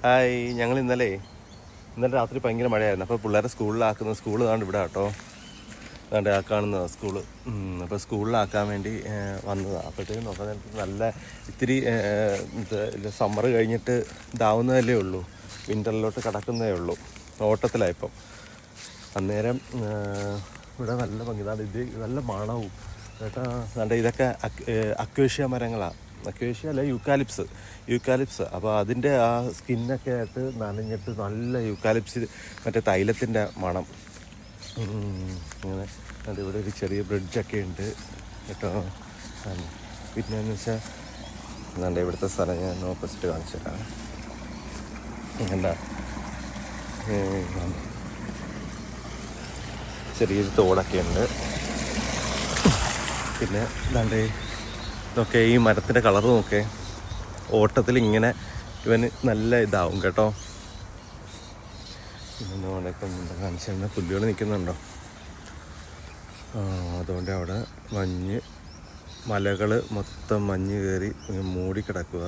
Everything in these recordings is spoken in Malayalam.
ഹായ്, ഞങ്ങൾ ഇന്നലെ രാത്രി ഭയങ്കര മഴയായിരുന്നു. അപ്പോൾ പിള്ളേരെ സ്കൂളിലാക്കുന്ന സ്കൂൾ താണ്ട് ഇവിടെ കേട്ടോ. താണ്ട് ആ കാണുന്നതാണ് സ്കൂള്. അപ്പോൾ സ്കൂളിലാക്കാൻ വേണ്ടി വന്നതാണ്. അപ്പോഴത്തേക്കും നോക്കാൻ നല്ല ഇത്തിരി സമ്മർ കഴിഞ്ഞിട്ട് ഇതാവുന്നതല്ലേ ഉള്ളൂ, വിൻ്ററിലോട്ട് കിടക്കുന്നതേ ഉള്ളൂ. ഓട്ടത്തിലായിപ്പം. അന്നേരം ഇവിടെ നല്ല ഭംഗി. ഇത് നല്ല മണവും കേട്ടോ. അതുകൊണ്ട് ഇതൊക്കെ അക്വേഷ്യ മരങ്ങളാണ്. അക്വേഷ്യ അല്ല, യൂക്കാലിപ്സ്. അപ്പോൾ അതിൻ്റെ ആ സ്കിന്നൊക്കെ ആയിട്ട് നനഞ്ഞിട്ട് നല്ല യൂക്കാലിപ്സ് മറ്റേ തൈലത്തിൻ്റെ മണം. അങ്ങനെ അതിവിടെ ഒരു ചെറിയ ബ്രിഡ്ജൊക്കെ ഉണ്ട് കേട്ടോ. പിന്നെയെന്ന് വെച്ചാൽ എന്താണ്ട് ഇവിടുത്തെ സ്ഥലം ഞാൻ ഓപ്പോസിറ്റ് കാണിച്ചു തരാം. എന്താ ചെറിയൊരു തോടൊക്കെ ഉണ്ട്. പിന്നെ എന്താണ്ട് ഇതൊക്കെ ഈ മരത്തിൻ്റെ കളർ നോക്കേ. ഓട്ടത്തിൽ ഇങ്ങനെ ഇവന് നല്ല ഇതാവും കേട്ടോ. ഇപ്പം കാണിച്ചിട്ടുണ്ട്, പുല്ലുകൾ നിൽക്കുന്നുണ്ടോ? അതുകൊണ്ട് അവിടെ മലകൾ മൊത്തം മഞ്ഞ് കയറി മൂടിക്കിടക്കുക.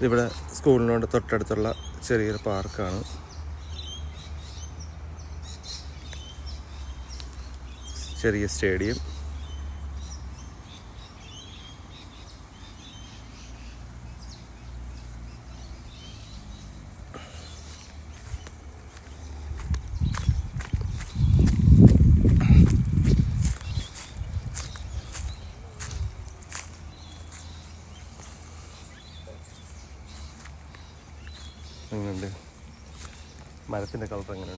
ഇവിടെ സ്കൂളിനോട് തൊട്ടടുത്തുള്ള ചെറിയൊരു പാർക്കാണ്. ചെറിയ സ്റ്റേഡിയം. അങ്ങനെയുണ്ട്. മരത്തിൻ്റെ കളർ എങ്ങനെയുണ്ട്?